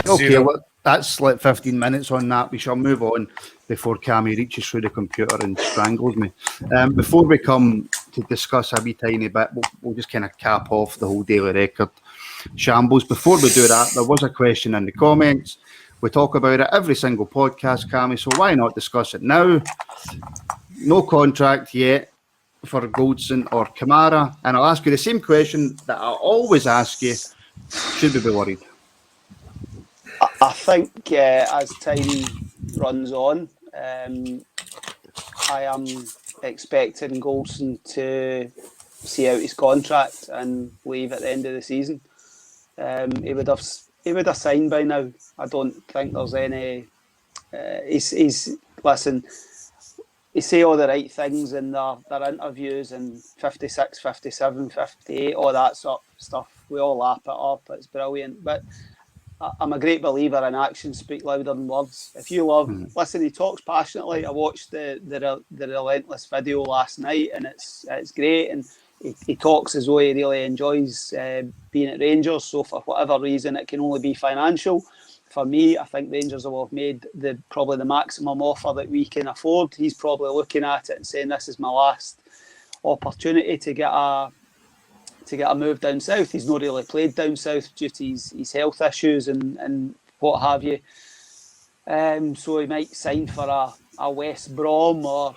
Okay, well, that's like 15 minutes on that. We shall move on before Cammy reaches through the computer and strangles me. Before we come to discuss a wee tiny bit, we'll just kind of cap off the whole Daily Record shambles. Before we do that, there was a question in the comments. We talk about it every single podcast, Cammy, so why not discuss it now? No contract yet for Goldson or Kamara, and I'll ask you the same question that I always ask you. Should we be worried? I think as time runs on, I am expecting Goldson to see out his contract and leave at the end of the season. He would have signed by now. I don't think there's any. Listen. He say all the right things in their interviews and 56, 57, 58, all that sort of stuff. We all lap it up. It's brilliant. But I'm a great believer in actions speak louder than words. If you listen, he talks passionately. I watched the Relentless video last night, and it's great. And he talks as though he really enjoys being at Rangers. So for whatever reason, it can only be financial. For me, I think Rangers will have made probably the maximum offer that we can afford. He's probably looking at it and saying, "This is my last opportunity to get a move down south." He's not really played down south due to his health issues and what have you. So he might sign for a West Brom or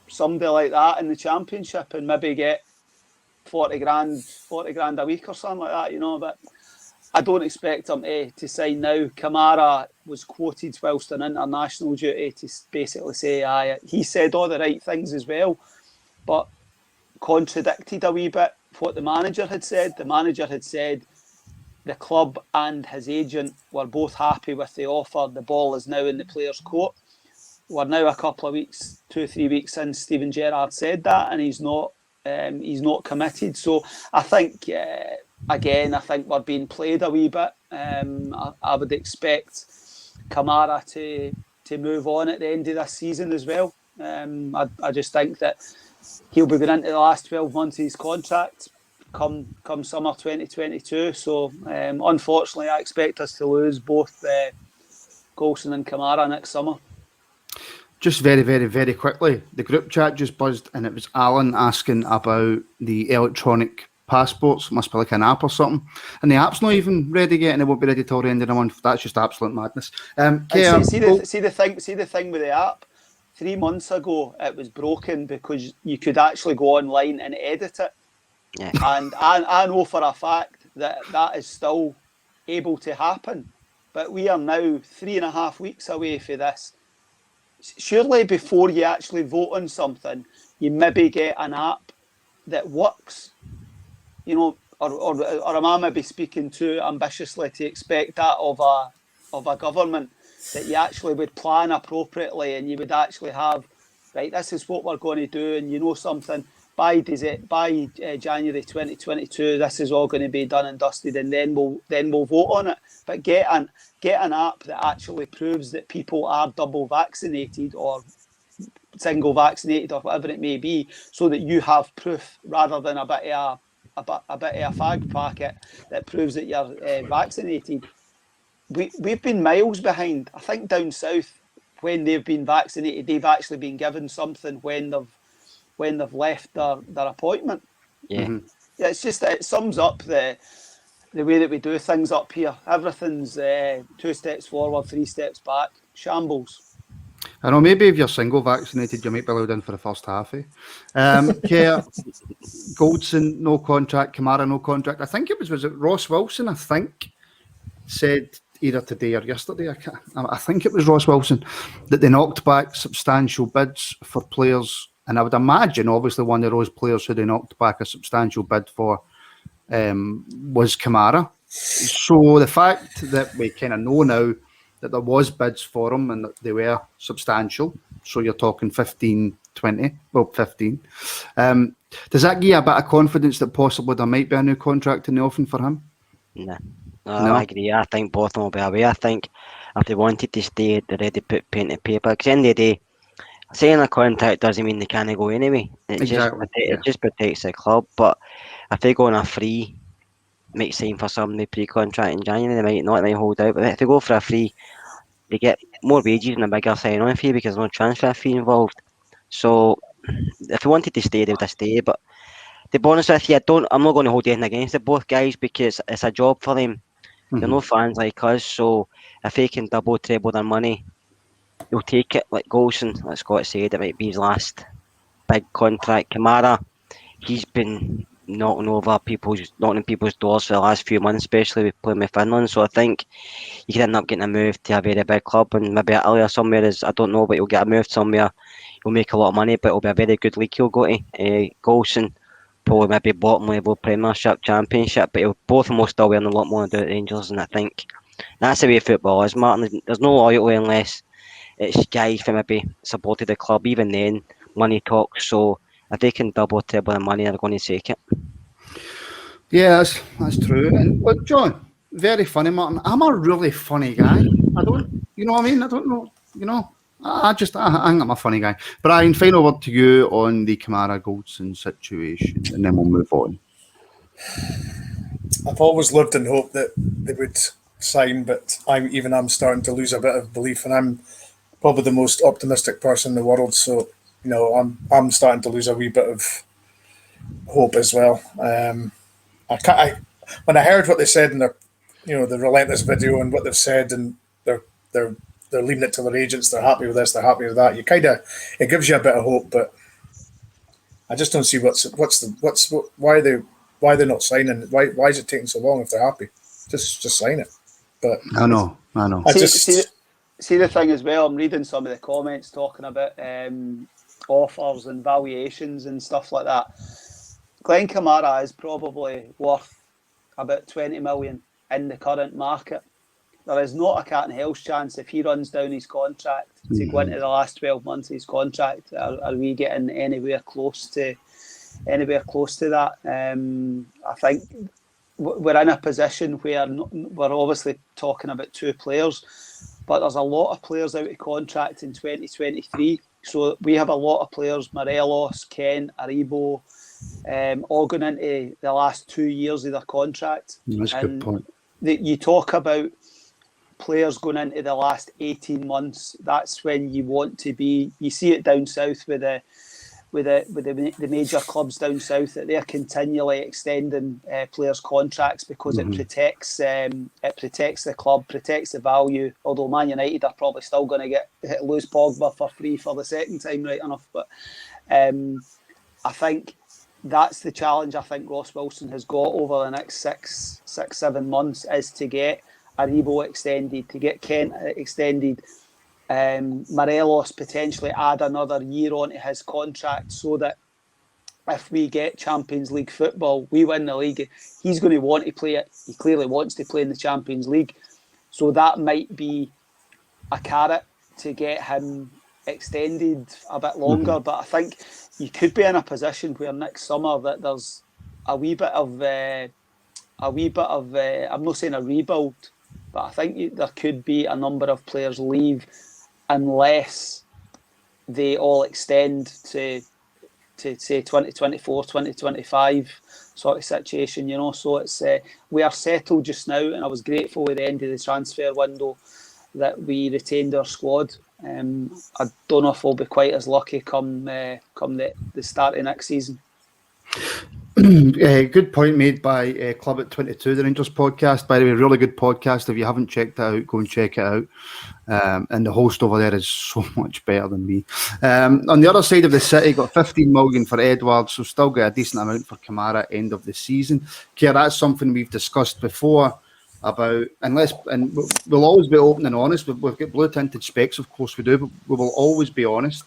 somebody like that in the Championship and maybe get 40 grand a week or something like that, But I don't expect him to sign now. Kamara was quoted whilst on international duty to basically say, he said all the right things as well, but contradicted a wee bit what the manager had said. The manager had said the club and his agent were both happy with the offer. The ball is now in the player's court. We're now a couple of weeks, 2-3 weeks since Steven Gerrard said that, and he's not committed. So I think, again, I think we're being played a wee bit. I would expect Kamara to move on at the end of this season as well. I just think that he'll be going into the last 12 months of his contract come summer 2022. So unfortunately, I expect us to lose both Goldson and Kamara next summer. Just very, very, very quickly, the group chat just buzzed and it was Alan asking about the electronic passports. Must be like an app or something. And the app's not even ready yet and it won't be ready till the end of the month. That's just absolute madness. See the thing with the app. 3 months ago, it was broken because you could actually go online and edit it. Yeah. And I know for a fact that is still able to happen. But we are now 3.5 weeks away from this. Surely before you actually vote on something, you maybe get an app that works, or am I maybe speaking too ambitiously to expect that of a government, that you actually would plan appropriately and you would actually have, right, this is what we're going to do, and something by January 2022, this is all going to be done and dusted, and then we'll vote on it. But get an app that actually proves that people are double vaccinated or single vaccinated or whatever it may be, so that you have proof rather than a bit of a fag packet that proves that you're vaccinated. We've been miles behind. I think down south, when they've been vaccinated, they've actually been given something when they've left their appointment. Yeah. Mm-hmm. Yeah, it's just that it sums up the way that we do things up here. Everything's 2 steps forward, 3 steps back. Shambles. I know, maybe if you're single vaccinated, you might be allowed in for the first half. Kerr, Goldson, no contract. Kamara, no contract. I think was it Ross Wilson, I think, said either today or yesterday, I think it was Ross Wilson, that they knocked back substantial bids for players. And I would imagine, obviously, one of those players who they knocked back a substantial bid for was Kamara. So the fact that we kind of know now that there was bids for him and that they were substantial, so you're talking 15. Does that give you a bit of confidence that possibly there might be a new contract in the offing for him? No, I agree. I think both of them will be away. I think if they wanted to stay, they're ready to put pen to paper. Because at the end of the day, saying a contract doesn't mean they can't go anyway. It just protects the club. But if they go on a free, might sign for somebody pre-contract in January. They might not. They might hold out. But if they go for a free, they get more wages and a bigger sign-on fee because there's no transfer fee involved. So if they wanted to stay, they would have stayed. But to be honest with you, I'm not going to hold anything against it, both guys, because it's a job for them. They're no fans like us, so if they can double, treble their money, they'll take it. Like Goldson, like Scott said, it might be his last big contract. Kamara, he's been knocking people's doors for the last few months, especially with playing with Finland. So I think he could end up getting a move to a very big club, and maybe Italy or somewhere. I don't know, but he'll get a move somewhere. He'll make a lot of money, but it'll be a very good league he'll go to. Goldson, probably maybe bottom level Premiership, Championship, but both of them will still earn a lot more than the Rangers, and I think that's the way football is, Martin. There's no loyalty unless it's guys who maybe supported the club. Even then, money talks. So if they can double, treble the money, they're going to take it. Yeah, that's true. And look, John, very funny, Martin. I'm a really funny guy. You know what I mean? I don't know, I think I'm a funny guy. Brian, final word to you on the Kamara Goldson situation, and then we'll move on. I've always lived in hope that they would sign, but I'm starting to lose a bit of belief, and I'm probably the most optimistic person in the world. So, I'm starting to lose a wee bit of hope as well. When I heard what they said in their, the relentless video and what they've said, and they're leaving it to their agents. They're happy with this. They're happy with that. It gives you a bit of hope, but I just don't see why they're not signing. Why is it taking so long if they're happy? Just sign it. But I know. See the thing as well. I'm reading some of the comments talking about offers and valuations and stuff like that. Glenn Kamara is probably worth about 20 million in the current market. There is not a cat and hell's chance if he runs down his contract to go into the last 12 months of his contract. Are we getting anywhere close to that? I think we're in a position where we're obviously talking about two players, but there's a lot of players out of contract in 2023. So we have a lot of players, Morelos, Kent, Aribo, all going into the last 2 years of their contract. That's a good point. You talk about players going into the last 18 months. That's when you want to be. You see it down south with the major clubs down south, that they're continually extending players' contracts because it protects the club, protects the value. Although Man United are probably still going to lose Pogba for free for the second time, right enough. But I think that's the challenge. I think Ross Wilson has got over the next 6-7 months is to get Aribo extended, to get Kent extended. Morelos potentially add another year onto his contract so that if we get Champions League football, we win the league, he's going to want to play it. He clearly wants to play in the Champions League. So that might be a carrot to get him extended a bit longer. But I think you could be in a position where next summer that there's a wee bit of I'm not saying a rebuild, but I think there could be a number of players leave unless they all extend to say 2024, 2025 sort of situation, So it's we are settled just now, and I was grateful at the end of the transfer window that we retained our squad. I don't know if we'll be quite as lucky come the start of next season. Good point made by Club at 22, the Rangers podcast. By the way, really good podcast. If you haven't checked it out, go and check it out. And the host over there is so much better than me. On the other side of the city, got 15 million for Edwards, so still got a decent amount for Kamara end of the season. Keir, that's something we've discussed before about, and we'll always be open and honest. We've got blue tinted specs, of course we do, but we will always be honest.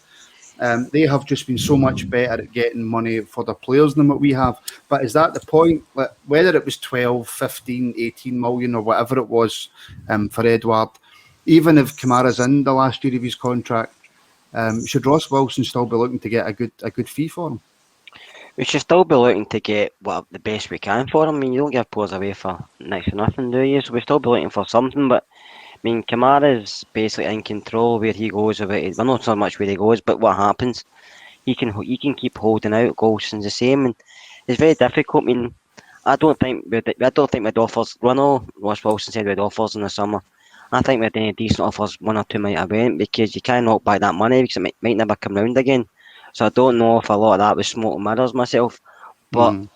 They have just been so much better at getting money for their players than what we have. But is that the point? Like, whether it was 12, 15, 18 million or whatever it was for Edward, even if Kamara's in the last year of his contract, should Ross Wilson still be looking to get a good fee for him? We should still be looking to get the best we can for him. I mean, you don't give players away for next to nothing, do you? So we still be looking for something, but I mean, Kamara's basically in control where he goes with it. Well, not so much where he goes, but what happens. He can keep holding out. Golson's the same, and it's very difficult. I mean, I don't think we'd offers. Well, no, Ross Wilson said we'd offers in the summer. I think we'd any decent offers, one or two might have went because you can't knock back that money because it might never come round again. So I don't know if a lot of that was smoke and mirrors myself. But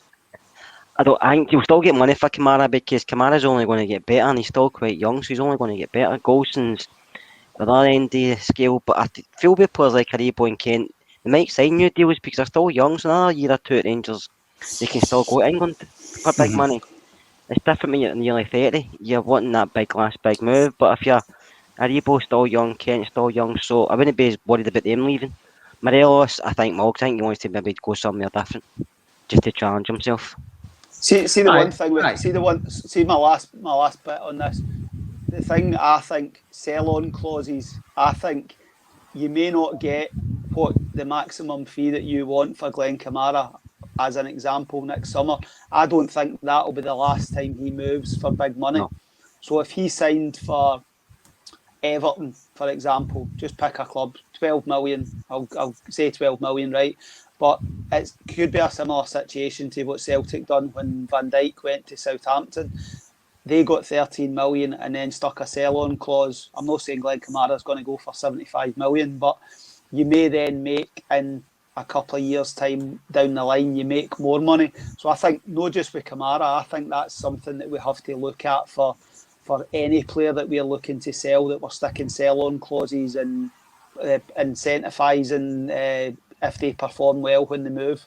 I think you'll still get money for Kamara because Kamara's only going to get better and he's still quite young, so he's only going to get better. Golson's the other end of the scale, but I feel with players like Aribo and Kent, they might sign new deals because they're still young, so another year or two at Rangers, they can still go to England for big money. It's different when you're nearly 30, you're wanting that last big move, but if you're Aribo's still young, Kent's still young, so I wouldn't be as worried about them leaving. Morelos, I think he wants to maybe go somewhere different, just to challenge himself. See the Aye, one thing with aye. see my last bit on this. The thing I think sell-on clauses. I think you may not get what the maximum fee that you want for Glenn Kamara, as an example, next summer. I don't think that will be the last time he moves for big money. No. So if he signed for Everton, for example, just pick a club, 12 million. I'll say 12 million, right? But it could be a similar situation to what Celtic done when Van Dijk went to Southampton. They got 13 million and then stuck a sell-on clause. I'm not saying Glenn Kamara is going to go for 75 million, but you may then make in a couple of years' time down the line, you make more money. So I think, not just with Kamara, I think that's something that we have to look at for any player that we're looking to sell, that we're sticking sell-on clauses and incentivising if they perform well when they move.